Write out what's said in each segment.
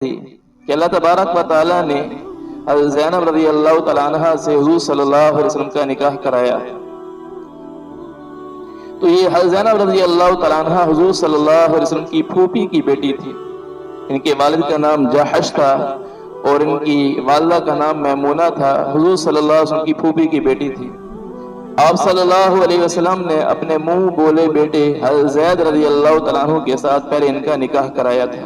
تھی کہ اللہ تبارک و تعالیٰ نے حضرت زینب رضی اللہ تعالیٰ عنہ سے حضور صلی اللہ علیہ وسلم کا نکاح کرایا. تو یہ حضرت زینب رضی اللہ تعالیٰ عنہ حضور صلی اللہ علیہ وسلم کی پھوپھی کی بیٹی تھی. ان کے والد کا نام جحش تھا اور ان کی والدہ کا نام میمونہ تھا. حضور صلی اللہ علیہ وسلم کی پھوپھی کی بیٹی تھی. آپ صلی اللہ علیہ وسلم نے اپنے منہ بولے بیٹے حضرت زید رضی اللہ تعالیٰ عنہ کے ساتھ پہلے ان کا نکاح کرایا تھا.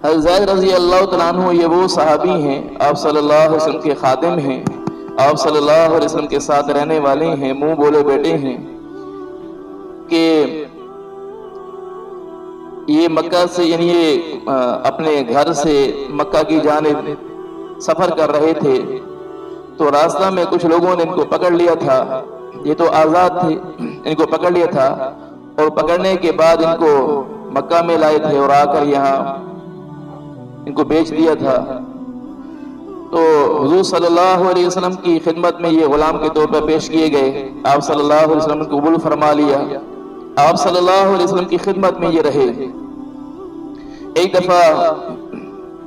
حضرت زید رضی اللہ تعالیٰ عنہ یہ وہ صحابی ہیں، آپ صلی اللہ علیہ وسلم کے خادم ہیں، آپ صلی اللہ علیہ وسلم کے ساتھ رہنے والے ہیں، منہ بولے بیٹے ہیں کہ یہ مکہ سے یعنی یہ اپنے گھر سے مکہ کی جانب سفر کر رہے تھے تو راستہ میں کچھ لوگوں نے ان کو پکڑ لیا تھا. یہ تو آزاد تھے، ان کو پکڑ لیا تھا اور پکڑنے کے بعد ان کو مکہ میں لائے تھے اور آ کر یہاں ان کو بیچ دیا تھا. تو حضور صلی اللہ علیہ وسلم کی خدمت میں یہ غلام کے طور پر پیش کیے گئے. آپ صلی اللہ علیہ وسلم نے قبول فرما لیا. آپ صلی اللہ علیہ وسلم کی خدمت میں یہ رہے. ایک دفعہ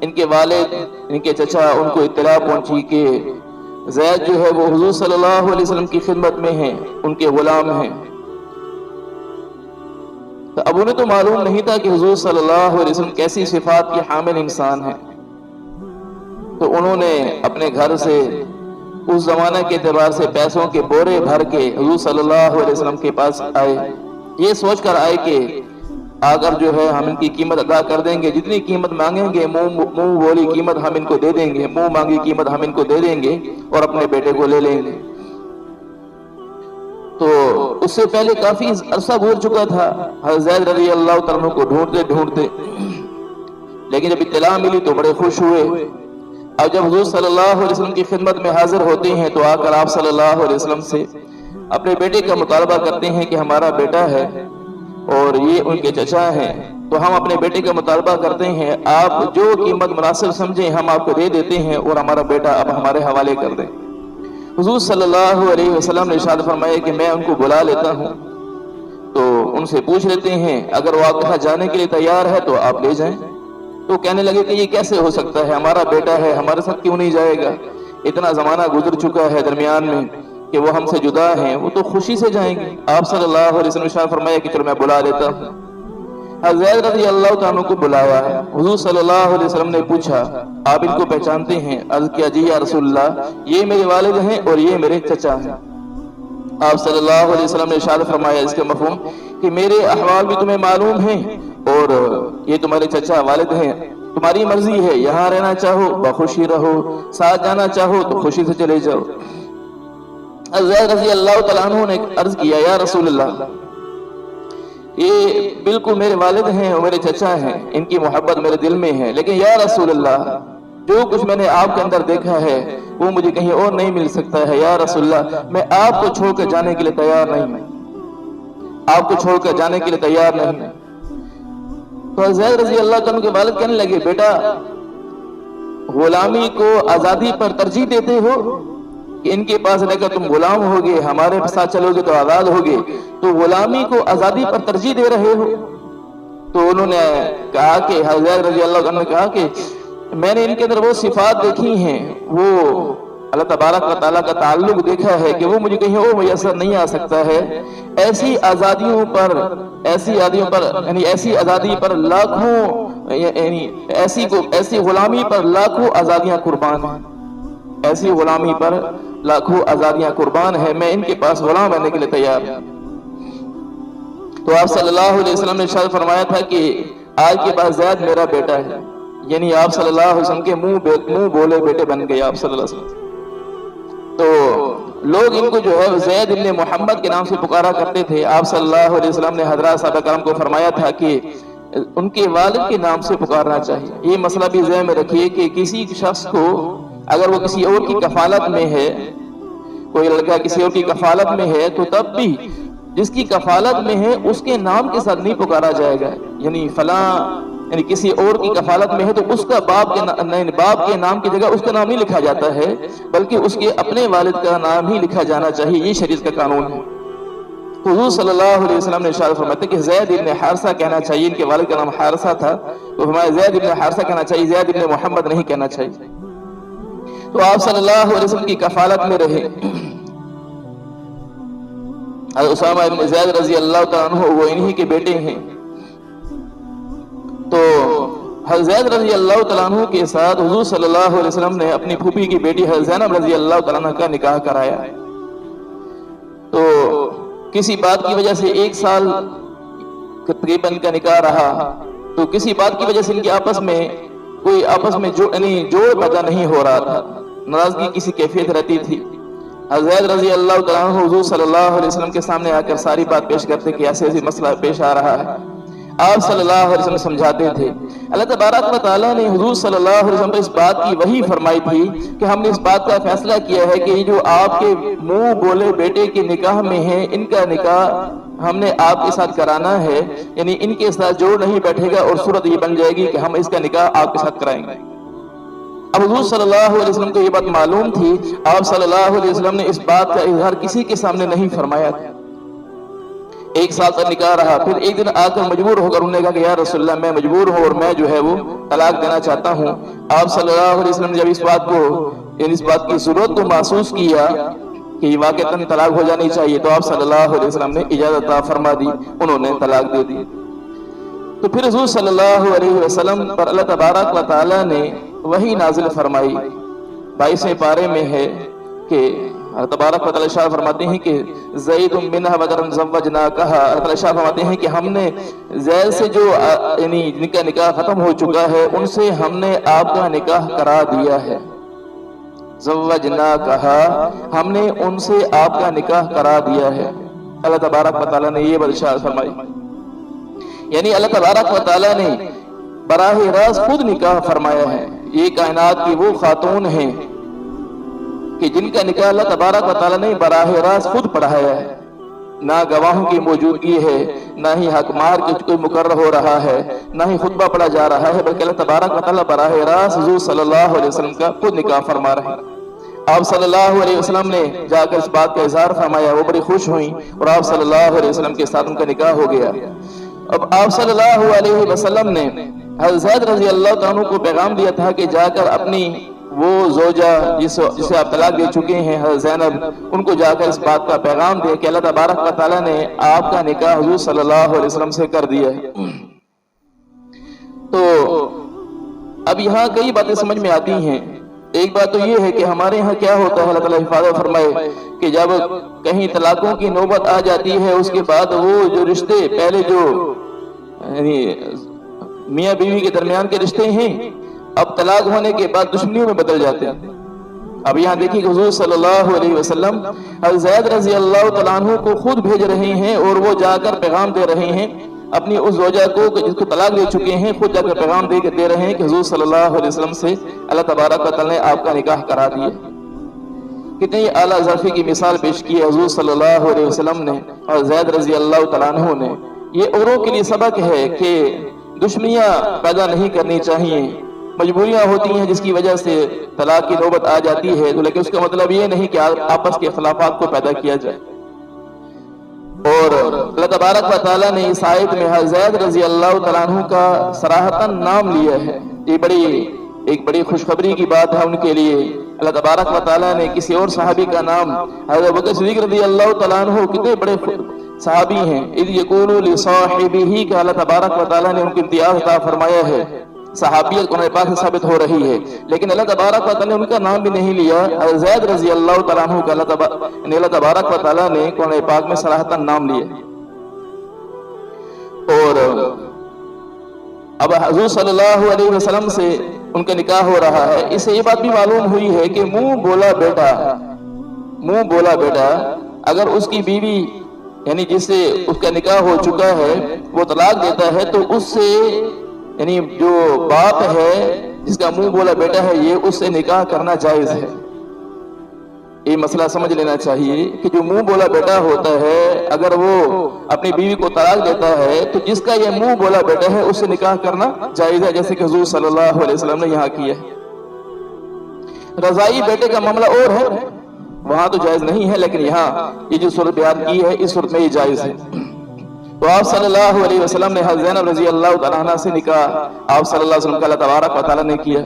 ان کے والد، ان کے چچا، ان کو اطلاع پہنچی کہ زید جو ہے وہ حضور صلی اللہ علیہ وسلم کی خدمت میں ہیں، ان کے غلام ہیں. تو اب انہیں تو معلوم نہیں تھا کہ حضور صلی اللہ علیہ وسلم کیسی صفات کے حامل انسان ہیں. تو انہوں نے اپنے گھر سے اس زمانے کے اعتبار سے پیسوں کے بورے بھر کے حضور صلی اللہ علیہ وسلم کے پاس آئے. یہ سوچ کر آئے کہ اگر جو ہے ہم ان کی قیمت ادا کر دیں گے، جتنی قیمت مانگیں گے منہ بولی قیمت ہم ان کو دے دیں گے، منہ مانگی قیمت ہم ان کو دے دیں گے اور اپنے بیٹے کو لے لیں گے. تو اس سے پہلے کافی عرصہ گزر چکا تھا حضرت زید رضی اللہ تعالیٰ کو ڈھونڈتے، لیکن جب اطلاع ملی تو بڑے خوش ہوئے. اب جب حضور صلی اللہ علیہ وسلم کی خدمت میں حاضر ہوتے ہیں تو آ کر آپ صلی اللہ علیہ وسلم سے اپنے بیٹے کا مطالبہ کرتے ہیں کہ ہمارا بیٹا ہے اور یہ ان کے چچا ہیں، تو ہم اپنے بیٹے کا مطالبہ کرتے ہیں، آپ جو قیمت مناسب سمجھیں ہم آپ کو دے دیتے ہیں اور ہمارا بیٹا اب ہمارے حوالے کر دیں. حضور صلی اللہ علیہ وسلم نے ارشاد فرمایا کہ میں ان کو بلا لیتا ہوں تو ان سے پوچھ لیتے ہیں، اگر وہ آپ کے ساتھ جانے کے لیے تیار ہے تو آپ لے جائیں. تو کہنے لگے کہ یہ کیسے ہو سکتا ہے، ہمارا بیٹا ہے، ہمارے ساتھ کیوں نہیں جائے گا؟ اتنا زمانہ گزر چکا ہے درمیان میں کہ وہ ہم سے جدا ہیں، وہ تو خوشی سے جائیں گے. آپ صلی اللہ علیہ وسلم نے فرمایا کہ چلو میں بلا لیتا ہوں. حضرت زید رضی اللہ تعالیٰ کو بلایا. حضور صلی اللہ علیہ وسلم نے پوچھا آپ ان کو پہچانتے ہیں؟ عرض کیا جی یا رسول اللہ، یہ میرے والد ہیں اور یہ میرے چچا ہیں. آپ صلی اللہ علیہ وسلم نے ارشاد فرمایا اس کا مفہوم کہ میرے احوال بھی تمہیں معلوم ہیں اور یہ تمہارے چچا والد ہیں، تمہاری مرضی ہے، یہاں رہنا چاہو بخوشی رہو، ساتھ جانا چاہو تو خوشی سے چلے جاؤ. حضرت رضی اللہ تعالیٰ عنہ نے عرض کیا یا رسول اللہ، یہ بالکل میرے والد ہیں اور میرے چچا ہیں، ان کی محبت میرے دل میں ہے، لیکن یا رسول اللہ جو کچھ میں نے آپ کے اندر دیکھا ہے وہ مجھے کہیں اور نہیں مل سکتا ہے. یا رسول اللہ میں آپ کو چھوڑ کر جانے کے لیے تیار نہیں ہوں، آپ کو چھوڑ کر جانے کے لیے تیار نہیں ہوں. تو حضرت رضی اللہ عنہ کے والد کہنے لگے بیٹا غلامی کو آزادی پر ترجیح دیتے ہو کہ ان کے پاس رہ کر تم غلام ہوگے، ہمارے ساتھ چلو گے تو آزاد ہوگے، تو غلامی کو آزادی پر ترجیح دے رہے ہو؟ تو انہوں نے کہا کہ حضرت رضی اللہ عنہ نے کہا کہ میں نے ان کے اندر وہ صفات دیکھی ہیں، وہ اللہ تبارک و تعالیٰ کا تعلق دیکھا ہے کہ وہ مجھے کہیں اور میسر نہیں آ سکتا ہے. ایسی آزادیوں پر یعنی ایسی آزادی پر لاکھوں یعنی ایسی غلامی پر لاکھوں آزادیاں قربان ہیں، ایسی غلامی پر لاکھوں آزادیاں قربان ہیں، میں ان کے پاس غلام رہنے کے لیے تیار ہوں. تو آپ صلی اللہ علیہ وسلم نے ارشاد فرمایا تھا کہ آج کے بعد زید میرا بیٹا ہے، یعنی آپ صلی اللہ علیہ وسلم کے منہ بولے بیٹے بن گئے آپ صلی اللہ علیہ وسلم. تو لوگ ان کو جو ہے زید ابن محمد کے نام سے پکارا کرتے تھے. آپ صلی اللہ علیہ وسلم نے حضرات صحابہ کرام کو فرمایا تھا کہ ان کے والد کے نام سے پکارنا چاہیے. یہ مسئلہ بھی ذہن میں رکھیے کہ کسی شخص کو اگر وہ کسی اور کی کفالت میں ہے، کوئی لڑکا کسی اور کی کفالت میں ہے تو تب بھی جس کی کفالت میں ہے اس کے نام کے ساتھ نہیں پکارا جائے گا. یعنی فلاں یعنی کسی اور کی کفالت میں ہے تو اس کا باپ کے نام کی جگہ اس کا نام نہیں لکھا جاتا ہے بلکہ اس کے اپنے والد کا نام ہی لکھا جانا چاہیے. یہ شریعت کا قانون ہے. حضور صلی اللہ علیہ وسلم نے ارشاد فرماتے کہ زید ابن حارثہ کہنا چاہیے، ان کے والد کا نام حارثہ تھا، تو فرمایا زید ابن حارثہ کہنا چاہیے، زید ابن محمد نہیں کہنا چاہیے۔ تو آپ صلی اللہ علیہ وسلم کی کفالت میں رہے۔ اسامہ ابن زید رضی اللہ تعالیٰ عنہ وہ انہی کے بیٹے ہیں۔ تو حضرت زید رضی اللہ تعالیٰ عنہ کے ساتھ حضور صلی اللہ علیہ وسلم نے اپنی پھوپھی کی بیٹی حضرت زینب رضی اللہ تعالیٰ عنہ کا نکاح کرایا۔ تو کسی بات کی وجہ سے 1 سال تقریباً کا نکاح رہا، تو کسی بات کی وجہ سے ان کے آپس میں جوڑ پیدا نہیں ہو رہا تھا، ناراضگی کسی کیفیت رہتی تھی۔ حضرت زید رضی اللہ تعالیٰ عنہ حضور صلی اللہ علیہ وسلم کے سامنے آ کر ساری بات پیش کرتے کہ ایسے ایسی مسئلہ پیش آ رہا ہے۔ آپ صلی اللہ علیہ وسلم سمجھاتے تھے۔ اللہ تبارک و تعالیٰ نے حضور صلی اللہ علیہ وسلم پر اس بات کی وحی فرمائی تھی کہ ہم نے اس بات کا فیصلہ کیا ہے کہ یہ جو آپ کے منہ بولے بیٹے کے نکاح میں ہیں، ان کا نکاح ہم نے آپ کے ساتھ کرانا ہے، یعنی ان کے ساتھ جوڑ نہیں بیٹھے گا، اور صورت یہ بن جائے گی کہ ہم اس کا نکاح آپ کے ساتھ کرائیں گے۔ اب حضور صلی اللہ علیہ وسلم کو یہ بات معلوم تھی، آپ صلی اللہ علیہ وسلم نے اس بات کا اظہار کسی کے سامنے نہیں فرمایا تھا۔ 1 سال تک نکاح رہا، پھر ایک دن آ کر مجبور ہو کر انہوں نے کہا کہ یا رسول اللہ میں مجبور ہوں اور میں جو ہے وہ طلاق دینا چاہتا ہوں۔ آپ صلی اللہ علیہ وسلم نے جب اس بات کی ضرورت کو محسوس کیا کہ واقعتاً طلاق ہو جانی چاہیے، تو آپ صلی اللہ علیہ وسلم نے اجازت عطا فرما دی، انہوں نے طلاق دے دی۔ تو پھر حضور صلی اللہ علیہ وسلم پر اللہ تبارک و تعالیٰ نے وحی نازل فرمائی۔ 22ویں پارے میں ہے کہ اللہ تبارک و تعالیٰ ارشاد فرماتے ہیں کہ زید منہا وغیرہ زوجناکہا، اللہ تعالیٰ ارشاد فرماتے ہیں کہ ہم نے زید سے جو یعنی جن کا نکاح ختم ہو چکا ہے ان سے ہم نے آپ کا نکاح کرا دیا ہے۔ زوجناکہا، ہم نے ان سے آپ کا نکاح کرا دیا ہے۔ اللہ تبارک و تعالیٰ نے یہ بات ارشاد فرمائی، یعنی اللہ تبارک و تعالیٰ نے براہ راست خود نکاح فرمایا ہے۔ یہ کائنات کی وہ خاتون ہیں کہ جن کا نکاح اللہ تبارک و تعالیٰ نے براہ راست خود پڑھایا ہے، نہ گواہوں کی موجودگی ہے، نہ ہی حکمار کی کوئی مقرر ہو رہا ہے، نہ ہی خطبہ پڑھا جا رہا ہے، بلکہ اللہ تبارک و تعالیٰ براہ راست حضور صلی اللہ علیہ وسلم کا خود نکاح فرما رہے ہیں۔ آپ صلی اللہ علیہ وسلم نے جا کر اس بات کا اظہار فرمایا، وہ بڑی خوش ہوئیں اور آپ صلی اللہ علیہ وسلم کے ساتھ ان کا نکاح ہو گیا۔ اب آپ صلی اللہ علیہ وسلم نے حضرت زید رضی اللہ عنہ کو پیغام دیا تھا کہ جا کر اپنی وہ زوجہ جسے آپ طلاق دے چکے ہیں حضرت زینب، ان کو جا کر اس بات کا پیغام دے کہ اللہ تبارک و تعالیٰ نے آپ کا نکاح حضور صلی اللہ علیہ وسلم سے کر دیا ہے۔ تو اب یہاں کئی باتیں سمجھ میں آتی ہیں۔ ایک بات تو یہ ہے کہ ہمارے یہاں کیا ہوتا ہے، اللہ تعالیٰ حفاظت فرمائے، کہ جب کہیں طلاقوں کی نوبت آ جاتی ہے اس کے بعد وہ جو رشتے پہلے جو یعنی میاں بیوی کے درمیان کے رشتے ہیں، اب طلاق ہونے کے بعد دشمنیوں میں بدل جاتے ہیں۔ اب یہاں دیکھیں کہ حضور صلی اللہ علیہ وسلم حضرت زید رضی اللہ تعالیٰ عنہ کو خود بھیج رہے ہیں اور وہ جا کر پیغام دے رہے ہیں اپنی اس زوجہ کو جس کو طلاق دے چکے ہیں، خود جا کر پیغام دے رہے ہیں کہ حضور صلی اللہ علیہ وسلم سے اللہ تبارک و تعالیٰ نے آپ کا نکاح کرا دیا۔ کتنی اعلیٰ ظرفی کی مثال پیش کی ہے حضور صلی اللہ علیہ وسلم نے اور زید رضی اللہ تعالیٰ عنہ نے۔ یہ اوروں کے لیے سبق ہے کہ دشمنیاں پیدا نہیں کرنی چاہیے۔ مجبوریاں ہوتی ہیں جس کی وجہ سے طلاق کی نوبت آ جاتی ہے، لیکن اس کا مطلب یہ نہیں کہ آپس کے اختلافات کو پیدا کیا جائے۔ اور اللہ تبارک و تعالیٰ نے اس آیت میں حضرت زید رضی اللہ تعالیٰ عنہ کا صراحتاً نام لیا ہے۔ یہ ایک بڑی خوشخبری کی بات ہے ان کے لیے۔ اللہ تبارک و تعالیٰ نے کسی اور صحابی کا نام، حضرت ابوبکر صدیق رضی اللہ تعالیٰ عنہ کتنے بڑے صحابی ہیں، اذ یقول لصاحبہ کا اللہ تبارک و تعالیٰ نے ان کو امتیاز عطا فرمایا ہے۔ صحابیت قرآن پاک سے ثابت ہو رہی ہے، لیکن اللہ تبارک و تعالیٰ نے ان کا نام بھی نہیں لیا۔ حضرت زید رضی اللہ تعالیٰ عنہ کا اللہ تبارک و تعالیٰ نے قرآن پاک میں صراحتاً نام لیا۔ اور اب حضور صلی اللہ علیہ وسلم سے ان کا نکاح ہو رہا ہے۔ اس سے یہ بات بھی معلوم ہوئی ہے کہ منہ بولا بیٹا اگر اس کی بیوی یعنی جس سے اس کا نکاح ہو چکا ہے وہ طلاق دیتا ہے تو اس سے یعنی جو باپ ہے جس کا منہ بولا بیٹا ہے یہ اس سے نکاح کرنا جائز ہے۔ یہ مسئلہ سمجھ لینا چاہیے کہ جو منہ بولا بیٹا ہوتا ہے اگر وہ اپنی بیوی کو طلاق دیتا ہے تو جس کا یہ منہ بولا بیٹا ہے اس سے نکاح کرنا جائز ہے، جیسے کہ حضور صلی اللہ علیہ وسلم نے یہاں کیا ہے۔ رضائی بیٹے کا معاملہ اور ہے، وہاں تو جائز نہیں ہے، لیکن یہاں یہ جو صورت بیان کی ہے اس صورت میں یہ جائز ہے۔ تو آپ صلی اللہ علیہ وسلم نے حضرت زینب رضی اللہ تعالیٰ عنہ سے نکاح آپ صلی اللہ علیہ وسلم کا اللہ تبارک و تعالیٰ نے کیا۔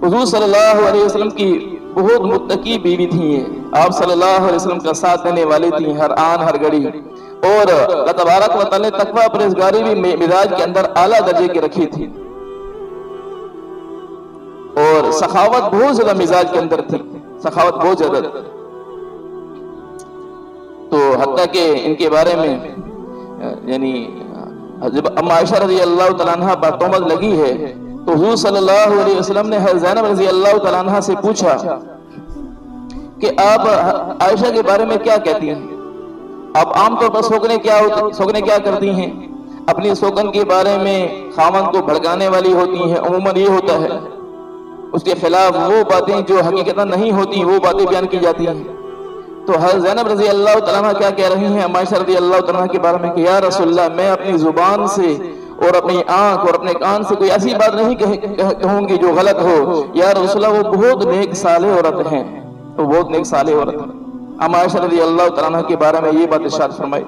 حضور صلی اللہ علیہ وسلم کی بہت متقی بیوی تھیں یہ، آپ صلی اللہ علیہ وسلم کا ساتھ دینے والی تھیں ہر آن ہر گھڑی، اور اللہ تبارک و تعالیٰ نے تقویٰ پرہیزگاری بھی مزاج کے اندر اعلیٰ درجے کی رکھی تھی، اور سخاوت بہت زیادہ مزاج کے اندر تھی، سخاوت بہت زیادہ۔ تو حتیٰ کہ ان کے بارے میں یعنی جب اما عائشہ رضی اللہ تعالیٰ عنہ پر تہمت لگی ہے تو حضور صلی اللہ علیہ وسلم نے حضرت زینب رضی اللہ تعالیٰ عنہ سے پوچھا کہ آپ عائشہ کے بارے میں کیا کہتی ہیں؟ آپ عام طور پر سوگنے کیا کرتی ہیں؟ اپنی سوگن کے بارے میں خاوند کو بھڑکانے والی ہوتی ہیں، عموماً یہ ہوتا ہے، اس کے خلاف وہ باتیں جو حقیقتاً نہیں ہوتی وہ باتیں بیان کی جاتی ہیں۔ تو حضرت زینب رضی اللہ تعالیٰ عنہ کیا کہہ رہی ہیں اما عائشہ رضی اللہ تعالیٰ عنہ کے بارے میں کہ یا رسول اللہ، میں اپنی زبان سے اور اپنی آنکھ اور اپنے کان سے کوئی ایسی بات نہیں کہوں گی جو غلط ہو، یا رسول اللہ وہ بہت نیک صالح عورت ہیں، وہ بہت نیک صالح عورت ہیں۔ اما عائشہ رضی اللہ تعالیٰ عنہ کے بارے میں یہ بات ارشاد فرمائی۔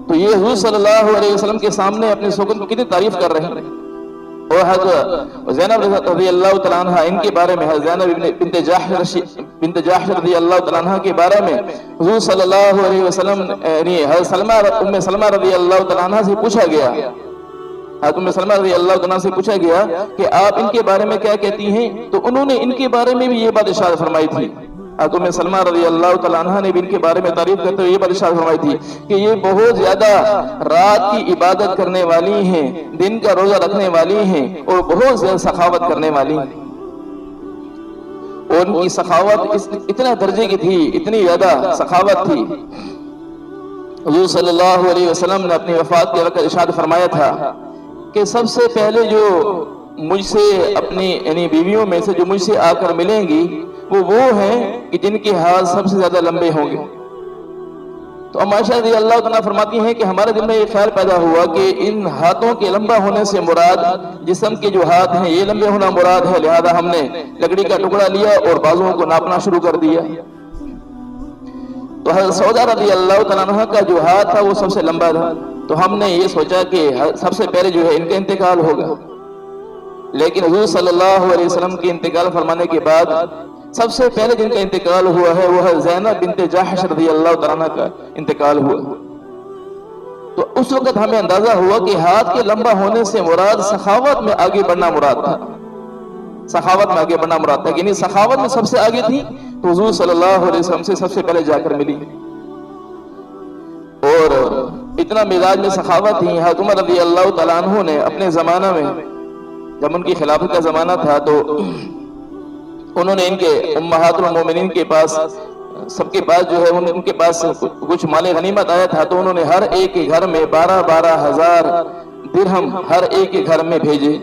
تو یہ حضور صلی اللہ علیہ وسلم کے سامنے اپنے سوگن کی کتنی تعریف کر رہے ہیں۔ اور حضرت زینب رضی اللہ تعالیٰ عنہ ان کے بارے میں حضرت زینب بنت جحش رضی اللہ تعالیٰ عنہ کے بارے میں حضور صلی اللہ علیہ وسلم یعنی حضرت ام سلمہ رضی اللہ تعالیٰ عنہ سے پوچھا گیا، حضرت ام سلمہ رضی اللہ تعالیٰ عنہ سے پوچھا گیا کہ آپ ان کے بارے میں کیا کہتی ہیں، تو انہوں نے ان کے بارے میں بھی یہ بات ارشاد فرمائی تھی۔ حضرت ام سلمہ رضی اللہ تعالیٰ عنہ نے بھی ان کے بارے میں تعریف کرتے ہوئے یہ بات ارشاد فرمائی تھی کہ یہ بہت زیادہ رات کی عبادت کرنے والی ہیں، دن کا روزہ رکھنے والی ہیں، اور بہت زیادہ سخاوت کرنے والی ہیں۔ اور ان کی سخاوت اتنا درجے کی تھی، اتنی زیادہ سخاوت تھی، حضور صلی اللہ علیہ وسلم نے اپنی وفات کے وقت ارشاد فرمایا تھا کہ سب سے پہلے جو مجھ سے اپنی یعنی بیویوں میں سے جو مجھ سے آ کر ملیں گی وہ ہیں کہ جن کے ہاتھ سب سے زیادہ لمبے ہوں گے۔ تو اما عائشہ رضی اللہ تعالیٰ فرماتی ہیں کہ ہمارے دل میں یہ خیال پیدا ہوا کہ ان ہاتھوں کے لمبا ہونے سے مراد جسم کے جو ہاتھ ہیں یہ لمبے ہونا مراد ہے، لہذا ہم نے لکڑی کا ٹکڑا لیا اور بازوؤں کو ناپنا شروع کر دیا۔ تو حضرت سودا رضی اللہ تعالیٰ عنہ کا جو ہاتھ تھا وہ سب سے لمبا تھا، تو ہم نے یہ سوچا کہ سب سے پہلے جو ہے ان کا انتقال ہوگا، لیکن حضور صلی اللہ علیہ وسلم کے انتقال فرمانے کے بعد سب سے پہلے جن کا انتقال ہوا ہے وہ ہے زینب بنت جحش رضی اللہ تعالیٰ عنہ کا انتقال ہوا۔ تو اس وقت ہمیں اندازہ ہوا کہ ہاتھ کے لمبا ہونے سے مراد سخاوت میں آگے بڑھنا مراد تھا، سخاوت میں آگے بڑھنا مراد تھا، یعنی سخاوت میں سب سے آگے تھی تو حضور صلی اللہ علیہ وسلم سے سب سے پہلے جا کر ملی، اور اتنا مزاج میں سخاوت تھی۔ حضرت عمر رضی اللہ تعالیٰ عنہ نے اپنے زمانہ میں جب ان کی خلافت کا زمانہ تھا تو انہوں نے ان کے امہات المومنین کے پاس سب کے پاس جو ہے ان کے پاس کچھ مال غنیمت آیا تھا، تو انہوں نے ہر ایک کے گھر میں 12,000 درہم ہر ایک کے گھر میں بھیجے۔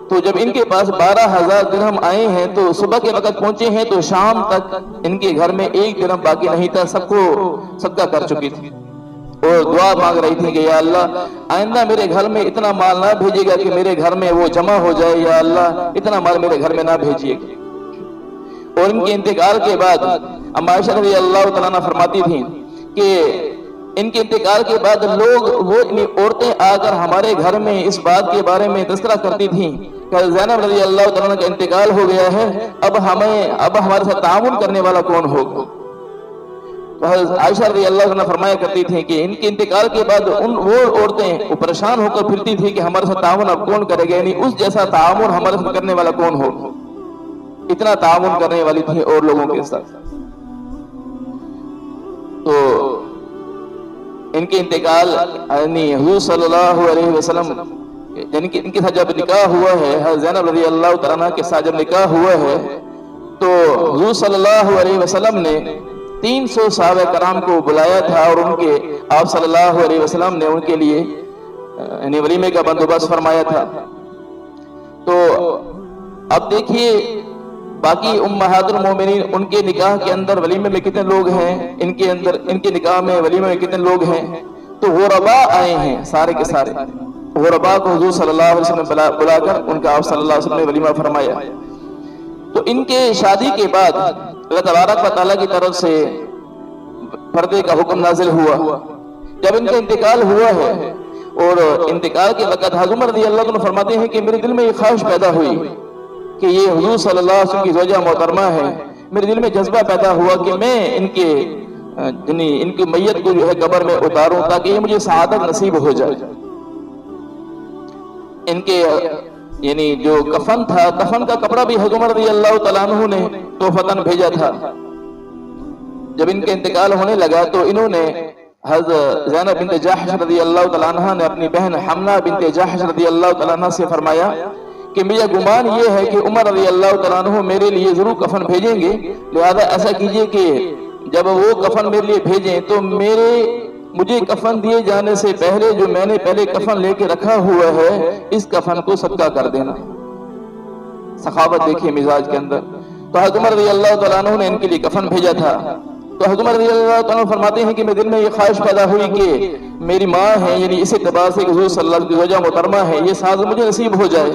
تو جب ان کے پاس 12,000 درہم آئے ہیں تو صبح کے وقت پہنچے ہیں تو شام تک ان کے گھر میں ایک درہم باقی نہیں تھا، سب کو صدقہ کر چکی تھی، اور دعا مانگ رہی تھی کہ یا اللہ آئندہ میرے گھر میں اتنا مال نہ بھیجے گا کہ میرے گھر میں وہ جمع ہو جائے، یا اللہ اتنا مال میرے گھر میں نہ بھیجیے گا۔ اور ان کے انتقال کے بعد اما عائشہ رضی اللہ تعالیٰ عنہ فرماتی تھیں کہ ان کے انتقال کے بعد لوگ وہ عورتیں آ کر ہمارے گھر میں اس بات کے بارے میں تذکرہ کرتی تھیں کہ زینب رضی اللہ تعالیٰ عنہ کا انتقال ہو گیا ہے، اب ہمارے ساتھ تعاون کرنے والا کون ہوگا؟ عائشہ رضی اللہ عنہ فرمایا کرتی تھیں کہ ان کے انتقال کے بعد وہ عورتیں پریشان ہو کر پھرتی تھیں کہ ہمارے ساتھ تعاون اب کون کرے گا، یعنی اس جیسا تعاون ہمارے ساتھ کرنے والا کون ہو، اتنا تعاون کرنے والی تھی اور لوگوں کے ساتھ۔ تو ان کے انتقال یعنی حضور صلی اللہ علیہ وسلم یعنی کہ ان کے ساتھ جب نکاح ہوا ہے، حضرت زینب رضی اللہ تعالیٰ عنہ کے ساتھ جب نکاح ہوا ہے تو حضور صلی اللہ علیہ وسلم نے 300 صحابہ کرام کو بلایا تھا، اور ان کے آپ صلی اللہ علیہ وسلم نے ان کے لیے یعنی ولیمے کا بندوبست فرمایا تھا۔ تو اب دیکھیے باقی امہات المومنین ان کے نکاح کے اندر ولیمے میں کتنے لوگ ہیں، ان کے نکاح میں ولیمے میں کتنے لوگ ہیں، تو غرباء آئے ہیں سارے کے سارے، غرباء کو حضور صلی اللہ علیہ وسلم نے بلا کر ان کا آپ صلی اللہ علیہ وسلم نے ولیمہ فرمایا۔ تو تو ان کے شادی کے بعد اللہ تبارک و تعالیٰ کی طرف سے پردے کا حکم نازل ہوا۔ جب ان کا انتقال ہوا ہے اور انتقال کے وقت حضرت عمر رضی اللہ عنہ فرماتے ہیں کہ میرے دل میں یہ خواہش پیدا ہوئی کہ یہ حضور صلی اللہ علیہ وسلم کی زوجہ محترمہ ہے، میرے دل میں جذبہ پیدا ہوا کہ میں ان کی میت کو جو ہے قبر میں اتاروں تاکہ یہ مجھے سعادت نصیب ہو جائے۔ ان کے یعنی جو کفن تھا، کفن کا کپڑا بھی حضرت عمر رضی اللہ تعالیٰ عنہ نے تحفتاً بھیجا تھا۔ جب ان کے انتقال ہونے لگا تو انہوں نے حضرت زینب بنت جحش رضی اللہ تعالیٰ عنہ نے اپنی بہن حمنہ بنت جحش رضی اللہ تعالیٰ عنہ سے فرمایا کہ میرا گمان یہ ہے کہ عمر رضی اللہ تعالیٰ عنہ میرے لیے ضرور کفن بھیجیں گے، لہذا ایسا کیجئے کہ جب وہ کفن میرے لیے بھیجیں تو مجھے کفن دیے جانے سے پہلے جو میں نے پہلے کفن لے کے رکھا ہوا ہے اس کفن کو صدقہ کر دینا۔ سخاوت دیکھیے مزاج کے اندر۔ تو حضرت عمر رضی اللہ تعالیٰ عنہ نے ان کے لیے کفن بھیجا تھا۔ تو حضرت عمر رضی اللہ تعالیٰ عنہ فرماتے ہیں کہ میرے دل میں یہ خواہش پیدا ہوئی کہ میری ماں ہے، یعنی اس اعتبار سے کہ حضور صلی اللہ علیہ وسلم کی زوجہ محترمہ ہے، یہ سعادت مجھے نصیب ہو جائے۔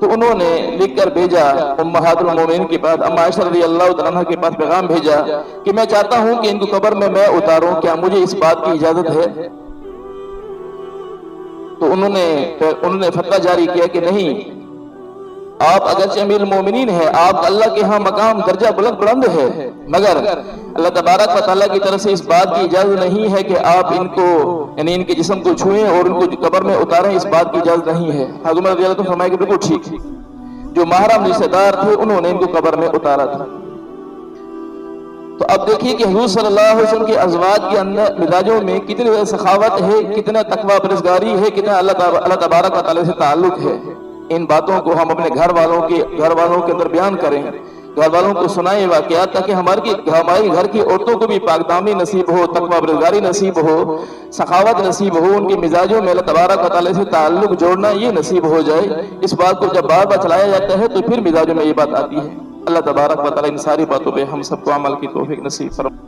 تو انہوں نے لکھ کر بھیجا امہات المومنین کے پاس، اما عائشہ رضی اللہ تعالیٰ عنہ کے پاس پیغام بھیجا کہ میں چاہتا ہوں کہ ان کو قبر میں اتاروں، کیا مجھے اس بات کی اجازت ہے؟ تو انہوں نے فتویٰ جاری کیا کہ نہیں، آپ اگرچہ امیر المومنین ہیں، آپ اللہ کے ہاں مقام درجہ بلند ہے، مگر اللہ تبارک و تعالیٰ کی طرف سے اس بات کی اجازت نہیں ہے کہ آپ ان کو یعنی ان کے جسم کو چھوئیں اور ان کو قبر میں اتاریں، اس بات کی اجازت نہیں ہے۔ حضرت عمر رضی اللہ عنہ فرمایا کہ بالکل ٹھیک ہے۔ جو محرم رشتہ دار تھے انہوں نے ان کو قبر میں اتارا تھا۔ تو اب دیکھیے کہ حضور صلی اللہ علیہ وسلم کے ازواج کے اندر مزاجوں میں کتنی سخاوت ہے، کتنا تقویٰ پرہیزگاری ہے، کتنا اللہ تبارک و تعالیٰ سے تعلق ہے۔ ان باتوں کو ہم اپنے گھر والوں کے اندر بیان کریں، گھر والوں کو سنائیں واقعات، تاکہ ہماری گھر کی عورتوں کو بھی پاکدامنی نصیب ہو، تقویٰ پرہیزگاری نصیب ہو، سخاوت نصیب ہو، ان کے مزاجوں میں اللہ تبارک و تعالیٰ سے تعلق جوڑنا یہ نصیب ہو جائے۔ اس بات کو جب بار بار چلایا جاتا ہے تو پھر مزاجوں میں یہ بات آتی ہے۔ اللہ تبارک و تعالیٰ ان ساری باتوں پہ ہم سب کو عمل کی توفیق نصیب فرمائے۔